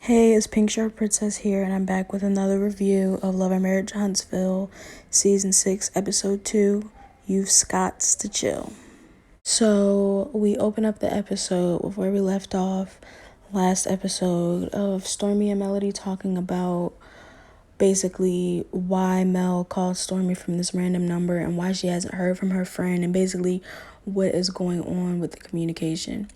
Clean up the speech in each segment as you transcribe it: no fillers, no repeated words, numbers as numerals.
Hey, it's Pink Shirt Princess here, and I'm back with another review of Love and Marriage Huntsville, Season 6, Episode 2, You've Scots to Chill. So, we open up the episode with where we left off last episode of Stormy and Melody talking about basically why Mel called Stormy from this random number and why she hasn't heard from her friend, and basically what is going on with the communication.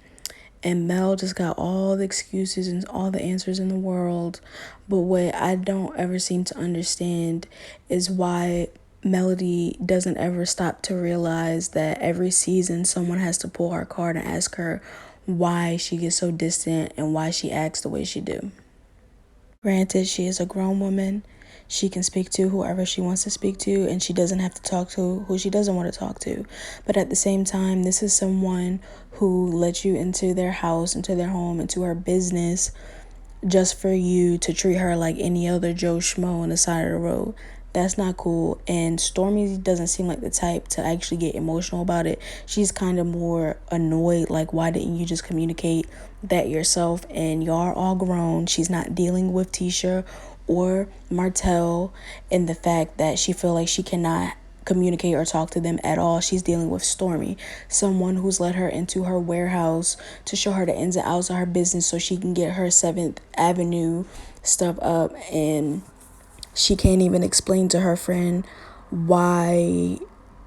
And Mel just got all the excuses and all the answers in the world. But what I don't ever seem to understand is why Melody doesn't ever stop to realize that every season someone has to pull her card and ask her why she gets so distant and why she acts the way she do. Granted, she is a grown woman. She can speak to whoever she wants to speak to, and she doesn't have to talk to who she doesn't want to talk to. But at the same time, this is someone who let you into their house, into their home, into her business, just for you to treat her like any other Joe Schmo on the side of the road. That's not cool. And Stormy doesn't seem like the type to actually get emotional about it. She's kind of more annoyed, like, why didn't you just communicate that yourself? And y'all are all grown. She's not dealing with Tisha or Martell and the fact that she feel like she cannot communicate or talk to them at all. She's dealing with Stormy, someone who's let her into her warehouse to show her the ins and outs of her business so she can get her 7th Avenue stuff up, and she can't even explain to her friend why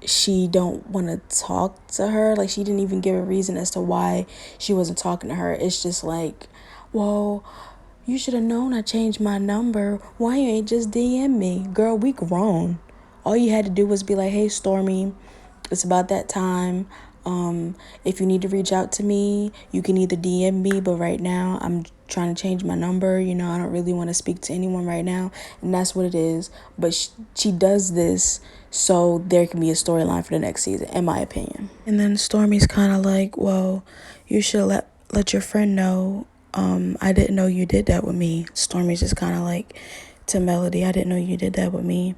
she don't want to talk to her. Like, she didn't even give a reason as to why she wasn't talking to her. It's just like, well, you should have known I changed my number. Why you ain't just DM me? Girl, we grown. All you had to do was be like, hey, Stormy, it's about that time. If you need to reach out to me, you can either DM me, but right now I'm trying to change my number. I don't really want to speak to anyone right now. And that's what it is. But she does this so there can be a storyline for the next season, in my opinion. And then Stormy's kind of like, well, you should let your friend know. I didn't know you did that with me. Stormy's just kind of like to Melody, I didn't know you did that with me.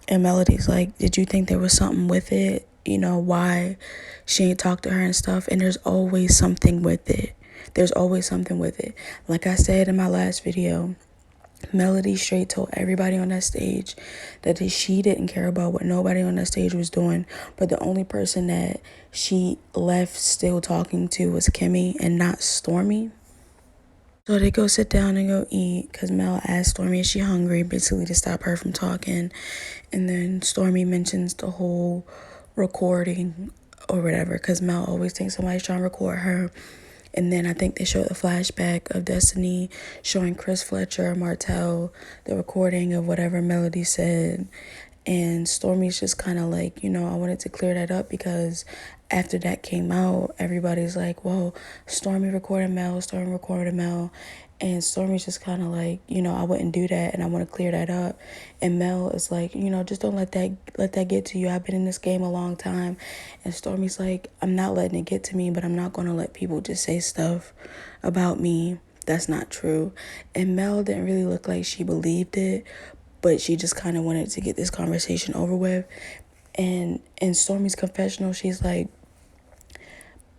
And Melody's like, did you think there was something with it? Why she ain't talked to her and stuff. And there's always something with it. There's always something with it. Like I said in my last video, Melody straight told everybody on that stage that she didn't care about what nobody on that stage was doing. But the only person that she left still talking to was Kimmy and not Stormy. So they go sit down and go eat because Mel asked Stormy, is she hungry, basically to stop her from talking. And then Stormy mentions the whole recording or whatever because Mel always thinks somebody's trying to record her. And then I think they showed the flashback of Destiny showing Chris Fletcher, Martell, the recording of whatever Melody said. And Stormy's just kind of like, I wanted to clear that up because after that came out, everybody's like, whoa, Stormy recorded Mel. And Stormy's just kind of like, I wouldn't do that and I want to clear that up. And Mel is like, just don't let that get to you. I've been in this game a long time. And Stormy's like, I'm not letting it get to me, but I'm not going to let people just say stuff about me that's not true. And Mel didn't really look like she believed it, but she just kind of wanted to get this conversation over with. And in Stormy's confessional, she's like,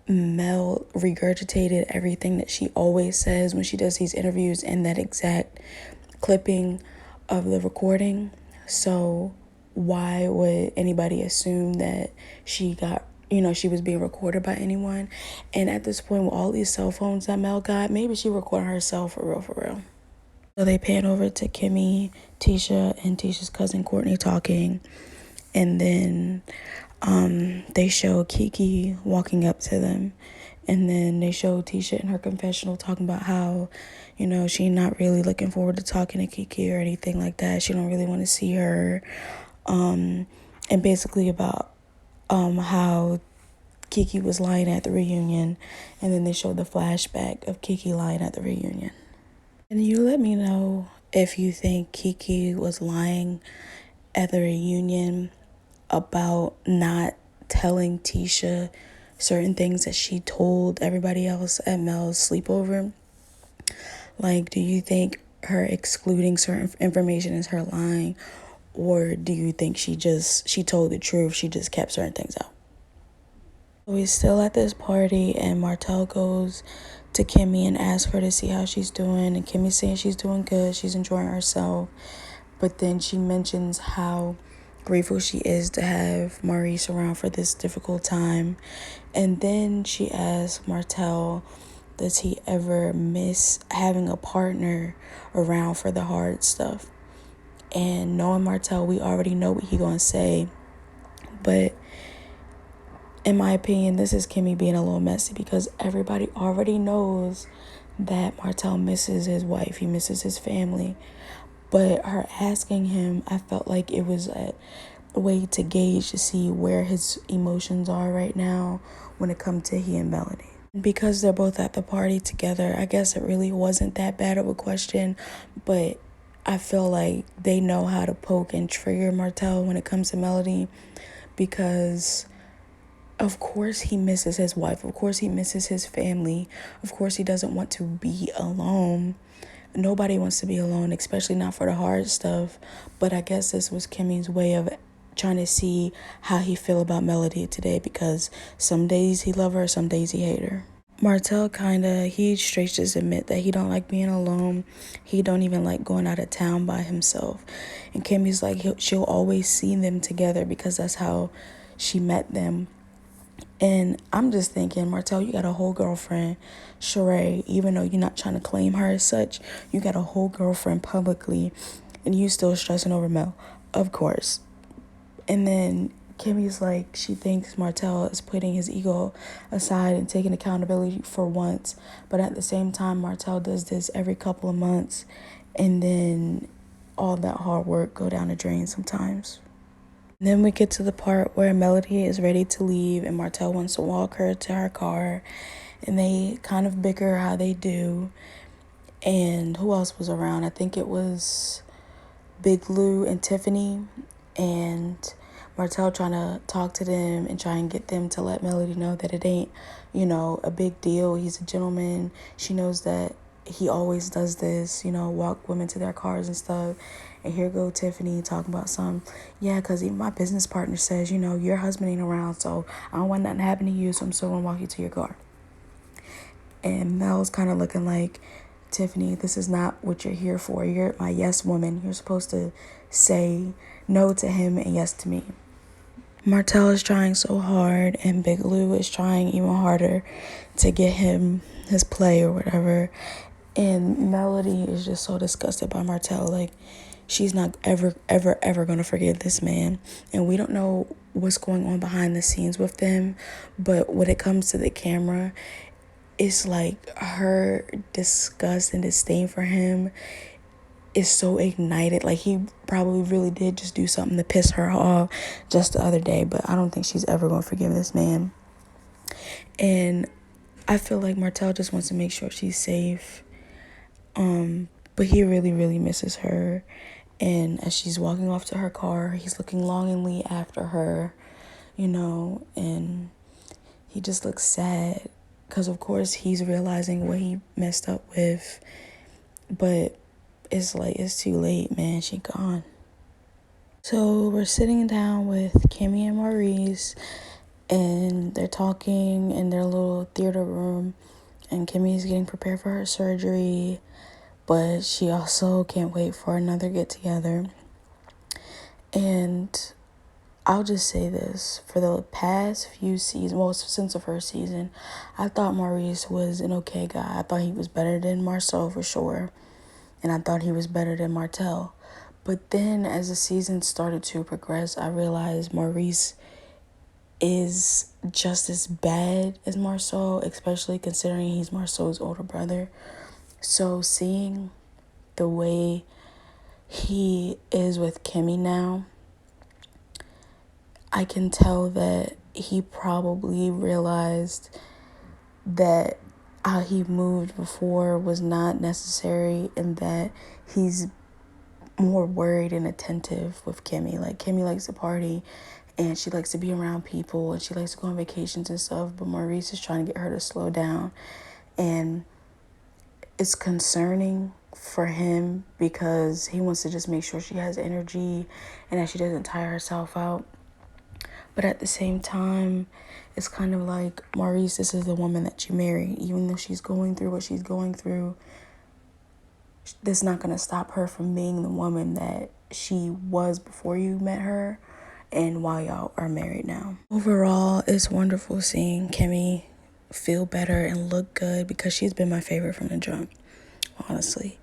Mel regurgitated everything that she always says when she does these interviews in that exact clipping of the recording. So why would anybody assume that she got, she was being recorded by anyone? And at this point, with all these cell phones that Mel got, maybe she recorded herself for real. So they pan over to Kimmy, Tisha, and Tisha's cousin Courtney talking. And then they show Kiki walking up to them. And then they show Tisha in her confessional talking about how, she not really looking forward to talking to Kiki or anything like that. She don't really want to see her. And basically about how Kiki was lying at the reunion. And then they showed the flashback of Kiki lying at the reunion. And you let me know if you think Kiki was lying at the reunion about not telling Tisha certain things that she told everybody else at Mel's sleepover. Like, do you think her excluding certain information is her lying? Or do you think she told the truth, she just kept certain things out? We're still at this party and Martell goes to Kimmy and ask her to see how she's doing. And Kimmy's saying she's doing good, she's enjoying herself. But then she mentions how grateful she is to have Maurice around for this difficult time. And then she asks Martell, does he ever miss having a partner around for the hard stuff? And knowing Martell, we already know what he gonna say. But in my opinion, this is Kimmy being a little messy, because everybody already knows that Martell misses his wife. He misses his family. But her asking him, I felt like it was a way to gauge to see where his emotions are right now when it comes to he and Melody. Because they're both at the party together, I guess it really wasn't that bad of a question, but I feel like they know how to poke and trigger Martell when it comes to Melody, because of course he misses his wife, of course he misses his family, of course he doesn't want to be alone. Nobody wants to be alone, especially not for the hard stuff. But I guess this was Kimmy's way of trying to see how he feel about Melody today, because some days he love her, some days he hate her. Martell he straight just admit that he don't like being alone. He don't even like going out of town by himself. And Kimmy's like, she'll always see them together because that's how she met them. And I'm just thinking, Martell, you got a whole girlfriend, Sheree, even though you're not trying to claim her as such, you got a whole girlfriend publicly, and you still stressing over Mel, of course. And then Kimmy's like, she thinks Martell is putting his ego aside and taking accountability for once. But at the same time, Martell does this every couple of months, and then all that hard work go down the drain sometimes. Then we get to the part where Melody is ready to leave and Martell wants to walk her to her car, and they kind of bicker how they do. And who else was around? I think it was Big Lou and Tiffany, and Martell trying to talk to them and try and get them to let Melody know that it ain't, a big deal. He's a gentleman. She knows that he always does this, walk women to their cars and stuff. And here go Tiffany talking about because even my business partner says, your husband ain't around, so I don't want nothing to happen to you, so I'm still gonna walk you to your car. And Mel's kind of looking like, Tiffany, this is not what you're here for. You're my yes woman. You're supposed to say no to him and yes to me. Martell is trying so hard, and Big Lou is trying even harder to get him his play or whatever. And Melody is just so disgusted by Martell. Like, she's not ever going to forgive this man. And we don't know what's going on behind the scenes with them. But when it comes to the camera, it's like her disgust and disdain for him is so ignited. Like, he probably really did just do something to piss her off just the other day. But I don't think she's ever going to forgive this man. And I feel like Martell just wants to make sure she's safe. But he really, really misses her. And as she's walking off to her car, he's looking longingly after her, and he just looks sad. Because, of course, he's realizing what he messed up with. But it's like, it's too late, man. She gone. So we're sitting down with Kimmy and Maurice, and they're talking in their little theater room. And Kimmy's getting prepared for her surgery, but she also can't wait for another get-together. And I'll just say this, for the past few seasons, well, since the first season, I thought Maurice was an okay guy. I thought he was better than Marcel for sure, and I thought he was better than Martell. But then as the season started to progress, I realized Maurice is just as bad as Marcel, especially considering he's Marcel's older brother. So seeing the way he is with Kimmy now, I can tell that he probably realized that how he moved before was not necessary, and that he's more worried and attentive with Kimmy. Like, Kimmy likes to party and she likes to be around people and she likes to go on vacations and stuff, but Maurice is trying to get her to slow down. And it's concerning for him because he wants to just make sure she has energy and that she doesn't tire herself out. But at the same time, it's kind of like, Maurice, this is the woman that you marry. Even though she's going through what she's going through, this is not going to stop her from being the woman that she was before you met her and while y'all are married now. Overall, it's wonderful seeing Kimmy feel better and look good, because she's been my favorite from the jump, honestly.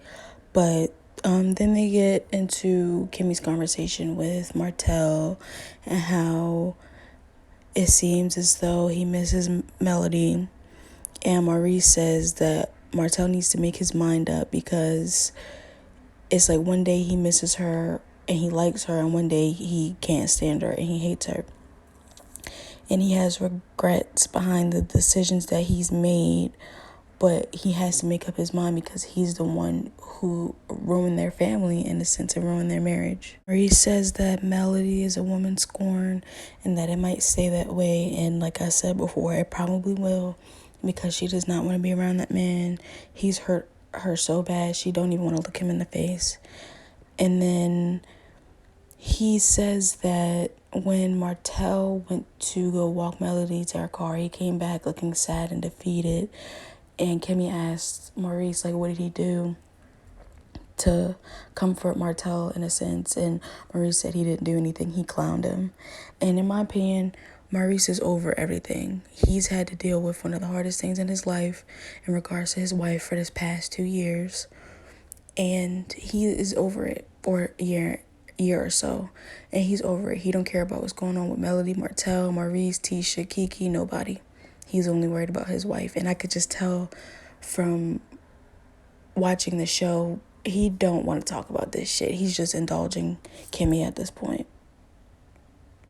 But then they get into Kimmy's conversation with Martell and how it seems as though he misses Melody. And Maurice says that Martell needs to make his mind up, because it's like one day he misses her and he likes her, and one day he can't stand her and he hates her. And he has regrets behind the decisions that he's made, but he has to make up his mind, because he's the one who ruined their family, in a sense, and ruined their marriage. Maurice says that Melody is a woman scorned, and that it might stay that way. And like I said before, it probably will, because she does not want to be around that man. He's hurt her so bad, she don't even want to look him in the face. And then he says that when Martell went to go walk Melody to her car, he came back looking sad and defeated. And Kimmy asked Maurice, like, what did he do to comfort Martell, in a sense? And Maurice said he didn't do anything. He clowned him. And in my opinion, Maurice is over everything. He's had to deal with one of the hardest things in his life in regards to his wife for this past 2 years. And he is over it for a year or so. And he's over it. He don't care about what's going on with Melody, Martell, Maurice, Tisha, Kiki, nobody. He's only worried about his wife. And I could just tell from watching the show, he don't want to talk about this shit. He's just indulging Kimmy at this point.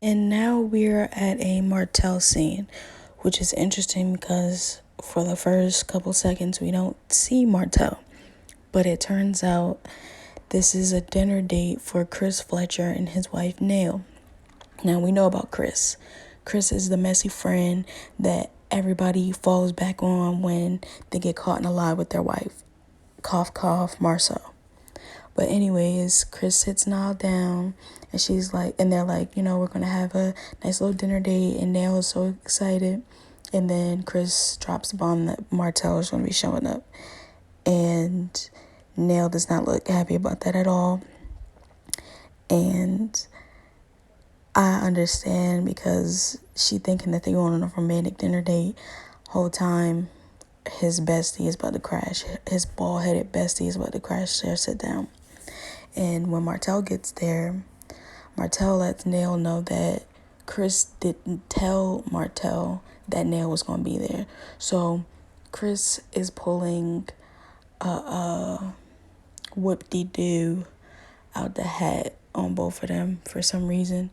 And now we're at a Martell scene, which is interesting because for the first couple seconds, we don't see Martell. But it turns out this is a dinner date for Chris Fletcher and his wife, Nail. Now, we know about Chris. Chris is the messy friend that everybody falls back on when they get caught in a lie with their wife. Cough, cough, Marcel. But anyways, Chris sits Niall down, and she's like, and they're like, we're going to have a nice little dinner date, and Nail is so excited. And then Chris drops the bomb that Martell is going to be showing up. And Nail does not look happy about that at all. And I understand, because she thinking that they're going on a romantic dinner date. Whole time, his bestie is about to crash. His bald-headed bestie is about to crash their sit down. And when Martell gets there, Martell lets Nail know that Chris didn't tell Martell that Nail was going to be there. So Chris is pulling a whoop-de-doo out the hat on both of them for some reason.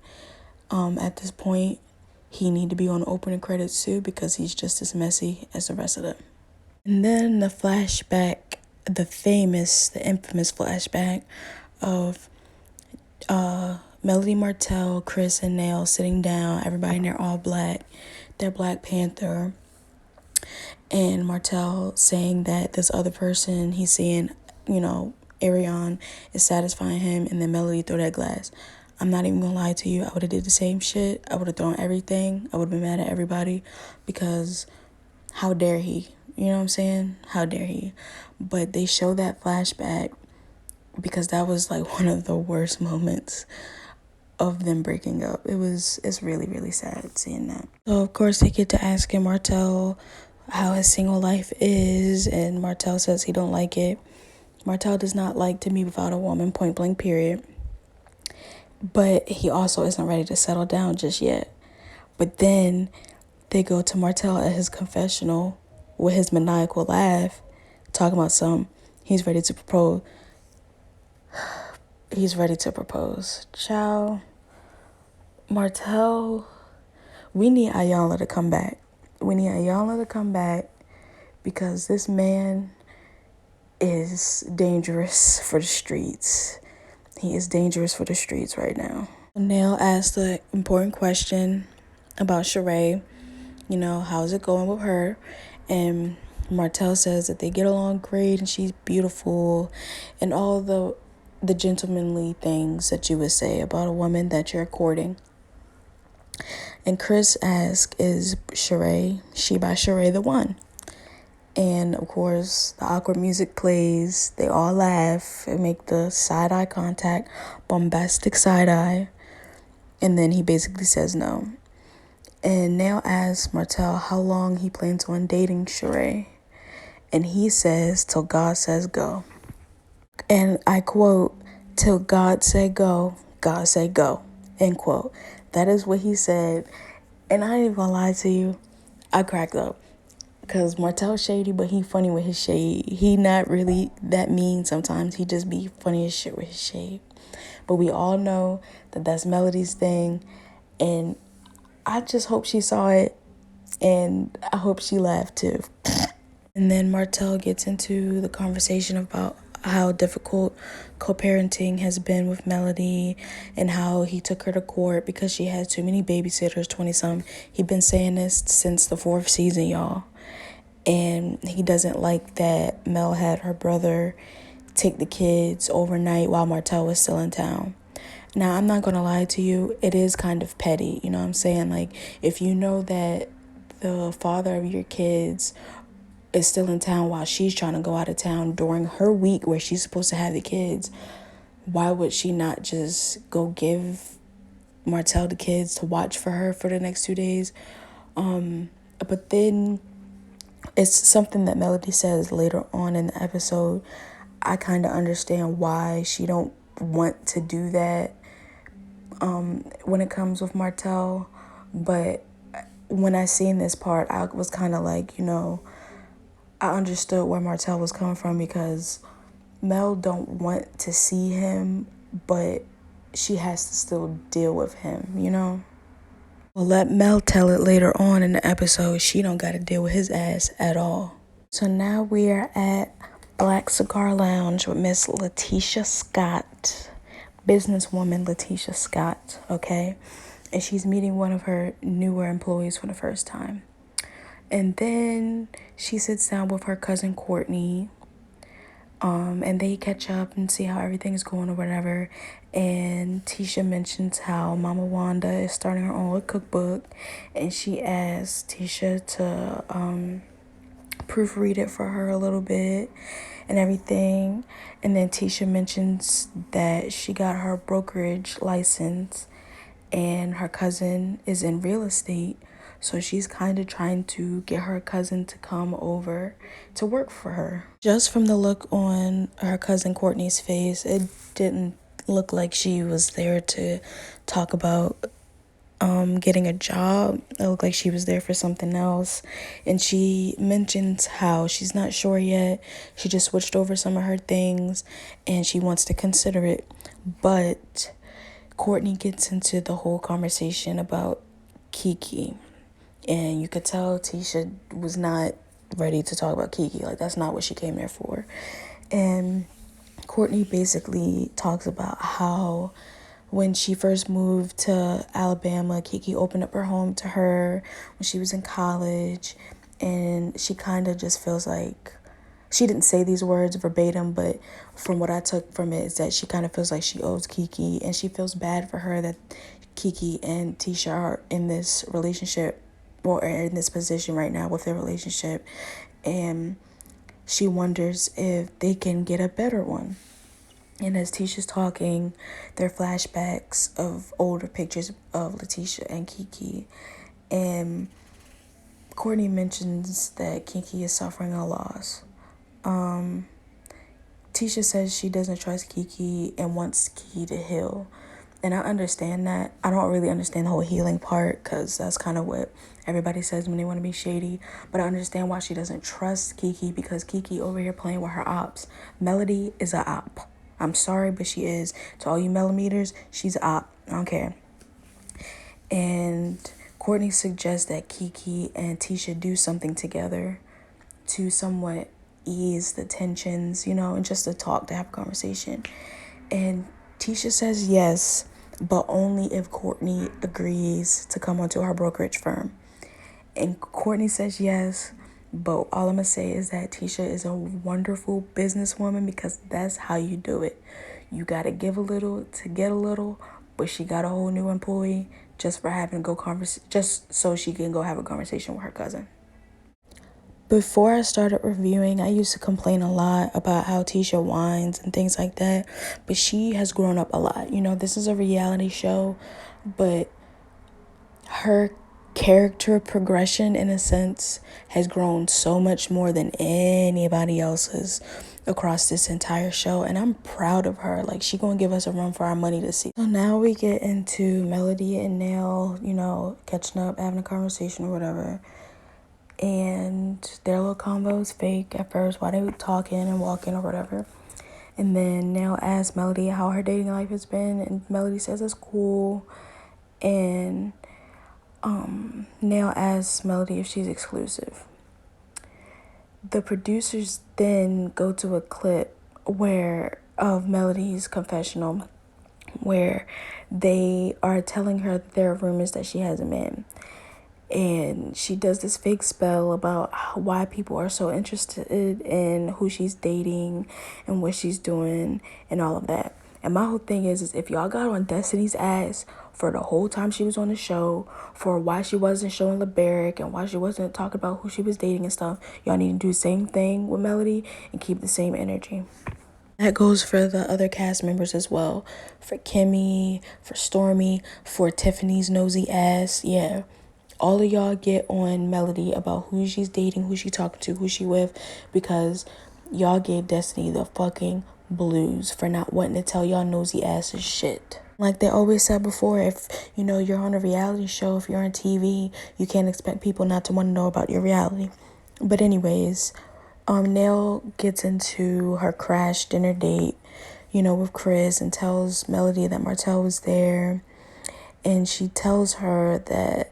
At this point, he need to be on the opening credits too, because he's just as messy as the rest of them. And then the flashback, the infamous flashback of Melody, Martell, Chris, and Nail sitting down, everybody in there all black, they're Black Panther, and Martell saying that this other person he's seeing, Arion, is satisfying him, and then Melody throw that glass. I'm not even gonna lie to you, I would have did the same shit. I would have thrown everything. I would have been mad at everybody, because how dare he? You know what I'm saying? How dare he? But they show that flashback because that was like one of the worst moments of them breaking up. It's really, really sad seeing that. So of course they get to asking Martell how his single life is, and Martell says he don't like it. Martell does not like to be without a woman, point blank, period. But he also isn't ready to settle down just yet. But then they go to Martell at his confessional with his maniacal laugh, talking about he's ready to propose. He's ready to propose. Ciao. Martell, we need Ayala to come back. We need Ayala to come back, because this man is dangerous for the streets. He is dangerous for the streets right now. Nail asked the important question about Sheree. How's it going with her? And Martell says that they get along great and she's beautiful and all the gentlemanly things that you would say about a woman that you're courting. And Chris asks, is Sheree, she by Sheree the one? And of course, the awkward music plays. They all laugh and make the side eye contact, bombastic side eye. And then he basically says no. And Nail asks Martell how long he plans on dating Sheree. And he says, till God says go. And I quote, till God said go, God said go, end quote. That is what he said. And I ain't even gonna lie to you, I cracked up. Because Martell's shady, but he funny with his shade. He not really that mean sometimes. He just be funny as shit with his shade. But we all know that that's Melody's thing. And I just hope she saw it. And I hope she laughed too. And then Martell gets into the conversation about how difficult co-parenting has been with Melody and how he took her to court because she had too many babysitters, 20-some. He'd been saying this since the 4th season, y'all. And he doesn't like that Mel had her brother take the kids overnight while Martell was still in town. Now, I'm not going to lie to you. It is kind of petty. You know what I'm saying? Like, if you know that the father of your kids is still in town while she's trying to go out of town during her week where she's supposed to have the kids, why would she not just go give Martell the kids to watch for her for the next 2 days? But then it's something that Melody says later on in the episode. I kind of understand why she don't want to do that when it comes with Martell. But when I seen this part, I was kind of like, I understood where Martell was coming from because Mel don't want to see him, but she has to still deal with him. Well, let Mel tell it later on in the episode. She don't got to deal with his ass at all. So now we are at Black Cigar Lounge with Miss Letitia Scott, businesswoman Letitia Scott, okay? And she's meeting one of her newer employees for the first time. And then she sits down with her cousin Courtney, and they catch up and see how everything's going or whatever. And Tisha mentions how Mama Wanda is starting her own cookbook, and she asks Tisha to proofread it for her a little bit and everything. And then Tisha mentions that she got her brokerage license and her cousin is in real estate. So she's kind of trying to get her cousin to come over to work for her. Just from the look on her cousin Courtney's face, it didn't look like she was there to talk about getting a job. It looked like she was there for something else. And she mentions how she's not sure yet. She just switched over some of her things and she wants to consider it. But Courtney gets into the whole conversation about Kiki. And you could tell Tisha was not ready to talk about Kiki. Like, that's not what she came there for. And Courtney basically talks about how when she first moved to Alabama, Kiki opened up her home to her when she was in college. And she kind of just feels like, she didn't say these words verbatim, but from what I took from it is that she kind of feels like she owes Kiki. And she feels bad for her that Kiki and Tisha are in this relationship or in this position right now with their relationship. And she wonders if they can get a better one. And as Tisha's talking, there are flashbacks of older pictures of Letitia and Kiki. And Courtney mentions that Kiki is suffering a loss. Tisha says she doesn't trust Kiki and wants Kiki to heal. And I understand that. I don't really understand the whole healing part because that's kind of what everybody says when they want to be shady. But I understand why she doesn't trust Kiki because Kiki over here playing with her ops. Melody is a op. I'm sorry, but she is. To all you millimeters, she's a op. I don't care. And Courtney suggests that Kiki and Tisha do something together to somewhat ease the tensions, and just to talk, to have a conversation. And Tisha says yes, but only if Courtney agrees to come onto her brokerage firm. And Courtney says yes, but all I'm going to say is that Tisha is a wonderful businesswoman because that's how you do it. You got to give a little to get a little, but she got a whole new employee just for having to just so she can go have a conversation with her cousin. Before I started reviewing, I used to complain a lot about how Tisha whines and things like that, but she has grown up a lot. This is a reality show, but her character progression, in a sense, has grown so much more than anybody else's across this entire show, and I'm proud of her. Like, she gonna give us a run for our money to see. So now we get into Melody and Nail, catching up, having a conversation or whatever. And their little convo is fake at first while they were talking and walking or whatever. And then Nail asks Melody how her dating life has been, and Melody says it's cool. And Nail asks Melody if she's exclusive. The producers then go to a clip of Melody's confessional where they are telling her that there are rumors that she has a man. And she does this fake spell about why people are so interested in who she's dating and what she's doing and all of that. And my whole thing is if y'all got on Destiny's ass for the whole time she was on the show, for why she wasn't showing LeBaric and why she wasn't talking about who she was dating and stuff, y'all need to do the same thing with Melody and keep the same energy. That goes for the other cast members as well. For Kimmy, for Stormy, for Tiffany's nosy ass. Yeah. All of y'all get on Melody about who she's dating, who she talking to, who she with, because y'all gave Destiny the fucking blues for not wanting to tell y'all nosy asses shit. Like they always said before, if you're on a reality show, if you're on TV, you can't expect people not to want to know about your reality. But anyways, Nail gets into her crash dinner date, with Chris, and tells Melody that Martell was there, and she tells her that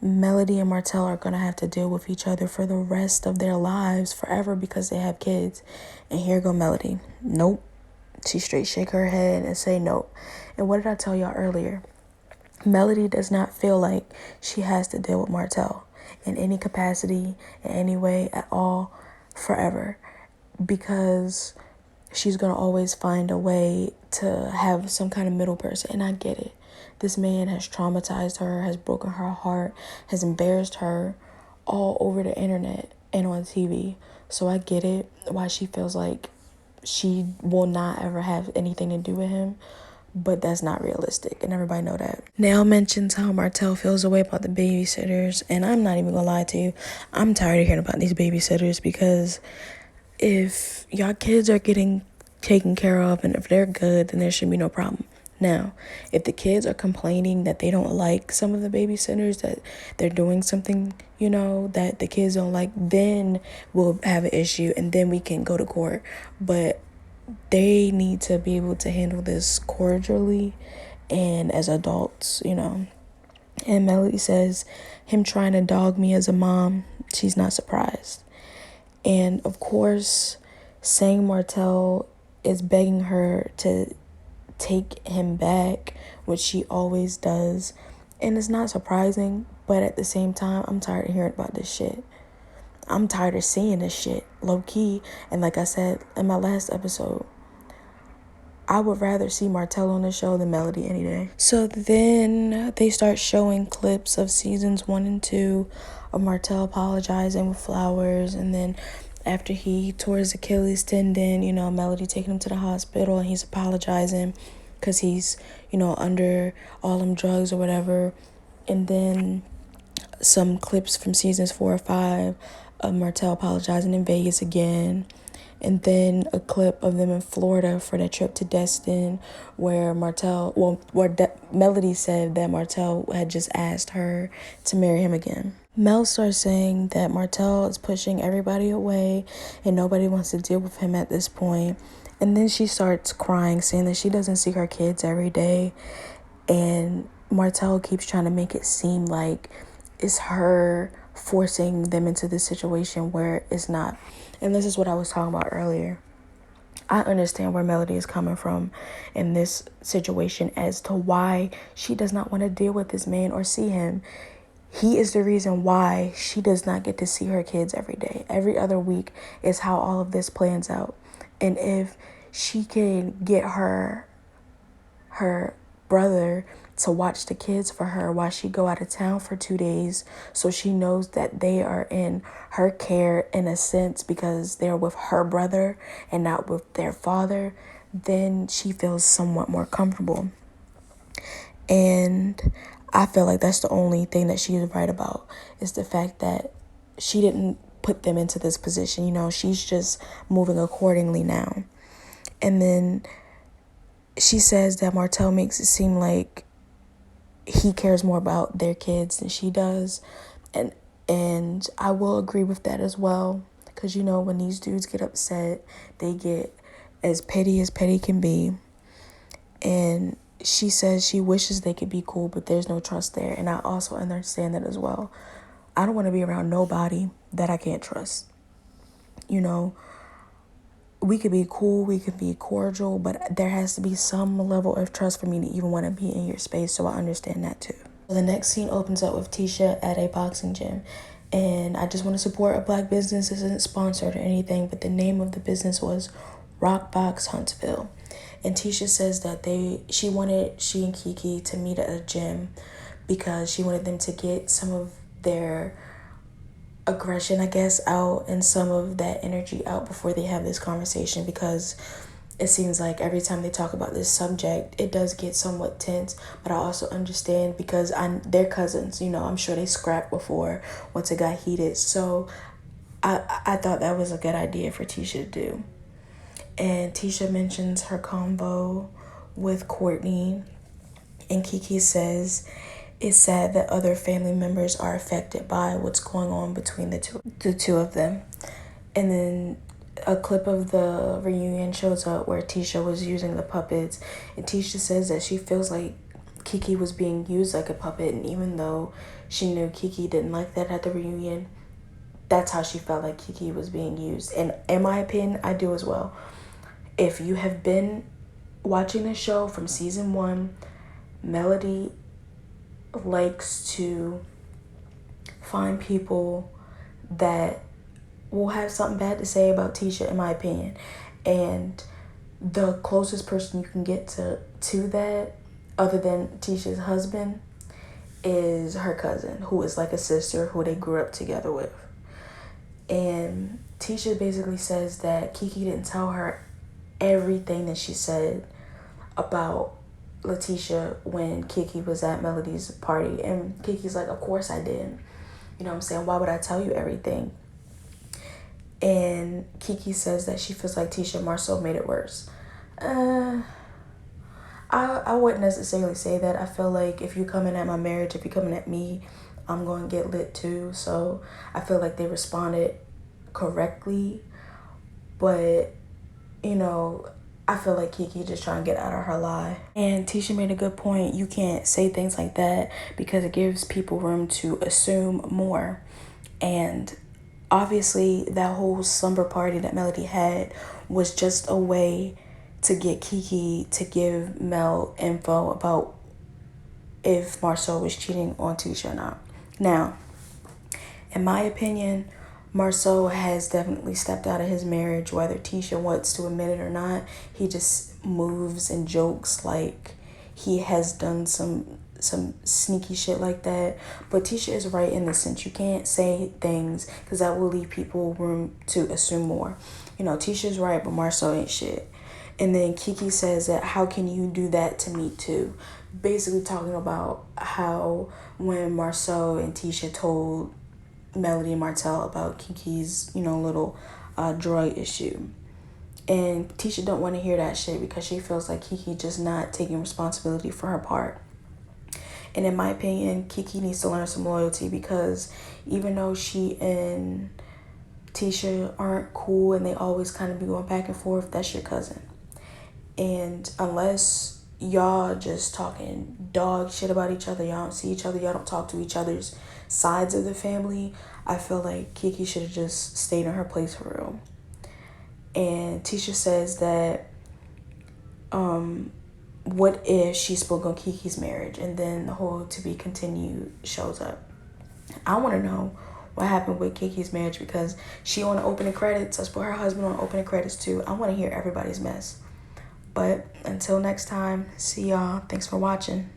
Melody and Martell are gonna have to deal with each other for the rest of their lives forever because they have kids. And here go Melody. Nope. She straight shake her head and say nope. And what did I tell y'all earlier? Melody does not feel like she has to deal with Martell in any capacity, in any way at all, forever, because she's gonna always find a way to have some kind of middle person. And I get it. This man has traumatized her, has broken her heart, has embarrassed her all over the internet and on TV. So I get it, why she feels like she will not ever have anything to do with him. But that's not realistic, and everybody know that. Nail mentions how Martell feels away about the babysitters, and I'm not even gonna lie to you. I'm tired of hearing about these babysitters, because if y'all kids are getting taken care of and if they're good, then there should be no problem. Now, if the kids are complaining that they don't like some of the babysitters, that they're doing something, that the kids don't like, then we'll have an issue and then we can go to court. But they need to be able to handle this cordially and as adults, And Melody says, him trying to dog me as a mom, she's not surprised. And of course, saying Martell is begging her to take him back, which she always does. And it's not surprising, but at the same time, I'm tired of hearing about this shit. I'm tired of seeing this shit, low key. And like I said in my last episode, I would rather see Martell on the show than Melody any day. So then they start showing clips of seasons 1 and 2 of Martell apologizing with flowers. And then after he tore his Achilles tendon, Melody taking him to the hospital and he's apologizing because he's, under all them drugs or whatever. And then some clips from seasons 4 or 5 of Martell apologizing in Vegas again. And then a clip of them in Florida for their trip to Destin, where Melody said that Martell had just asked her to marry him again. Mel starts saying that Martell is pushing everybody away and nobody wants to deal with him at this point. And then she starts crying, saying that she doesn't see her kids every day. And Martell keeps trying to make it seem like it's her forcing them into this situation where it's not. And this is what I was talking about earlier. I understand where Melody is coming from in this situation as to why she does not want to deal with this man or see him. He is the reason why she does not get to see her kids every day. Every other week is how all of this plans out. And if she can get her brother to watch the kids for her while she go out of town for 2 days, so she knows that they are in her care in a sense because they're with her brother and not with their father, then she feels somewhat more comfortable. And I feel like that's the only thing that she is right about, is the fact that she didn't put them into this position. She's just moving accordingly now. And then she says that Martell makes it seem like he cares more about their kids than she does. And I will agree with that as well. Because, when these dudes get upset, they get as petty can be. And she says she wishes they could be cool, but there's no trust there. And I also understand that as well. I don't want to be around nobody that I can't trust. We could be cool, we could be cordial, but there has to be some level of trust for me to even want to be in your space, so I understand that too. The next scene opens up with Tisha at a boxing gym, and I just want to support a Black business. This isn't sponsored or anything, but the name of the business was Rockbox Huntsville. And Tisha says that she and Kiki to meet at a gym because she wanted them to get some of their aggression, I guess, out and some of that energy out before they have this conversation, because it seems like every time they talk about this subject, it does get somewhat tense. But I also understand because they're cousins, I'm sure they scrapped before once it got heated. So I thought that was a good idea for Tisha to do. And Tisha mentions her convo with Courtney, and Kiki says it's sad that other family members are affected by what's going on between the two of them. And then a clip of the reunion shows up where Tisha was using the puppets, and Tisha says that she feels like Kiki was being used like a puppet, and even though she knew Kiki didn't like that at the reunion, that's how she felt like Kiki was being used. And in my opinion, I do as well. If you have been watching the show from season 1, Melody likes to find people that will have something bad to say about Tisha, in my opinion. And the closest person you can get to that, other than Tisha's husband, is her cousin, who is like a sister who they grew up together with. And Tisha basically says that Kiki didn't tell her everything that she said about Letitia when Kiki was at Melody's party. And Kiki's like, of course I did. You know what I'm saying? Why would I tell you everything? And Kiki says that she feels like Tisha Marceau made it worse. I wouldn't necessarily say that. I feel like if you coming at my marriage, if you coming at me, I'm going to get lit too. So I feel like they responded correctly. But, I feel like Kiki just trying to get out of her lie. And Tisha made a good point. You can't say things like that because it gives people room to assume more. And obviously that whole slumber party that Melody had was just a way to get Kiki to give Mel info about if Marceau was cheating on Tisha or not. Now, in my opinion, Marceau has definitely stepped out of his marriage, whether Tisha wants to admit it or not. He just moves and jokes like he has done some sneaky shit like that. But Tisha is right in the sense you can't say things because that will leave people room to assume more. Tisha's right, but Marceau ain't shit. And then Kiki says that, how can you do that to me too? Basically talking about how when Marceau and Tisha told Melody and Martell about Kiki's, little drug issue. And Tisha don't want to hear that shit because she feels like Kiki just not taking responsibility for her part. And in my opinion, Kiki needs to learn some loyalty because even though she and Tisha aren't cool and they always kind of be going back and forth, that's your cousin. And unless y'all just talking dog shit about each other, y'all don't see each other, y'all don't talk to each other's sides of the family, I feel like Kiki should have just stayed in her place for real. And Tisha says that what if she spoke on Kiki's marriage, and then the whole to be continued shows up. I want to know what happened with Kiki's marriage because she on the opening credits. Let's put her husband on opening credits too. I want to hear everybody's mess. But until next time, see y'all. Thanks for watching.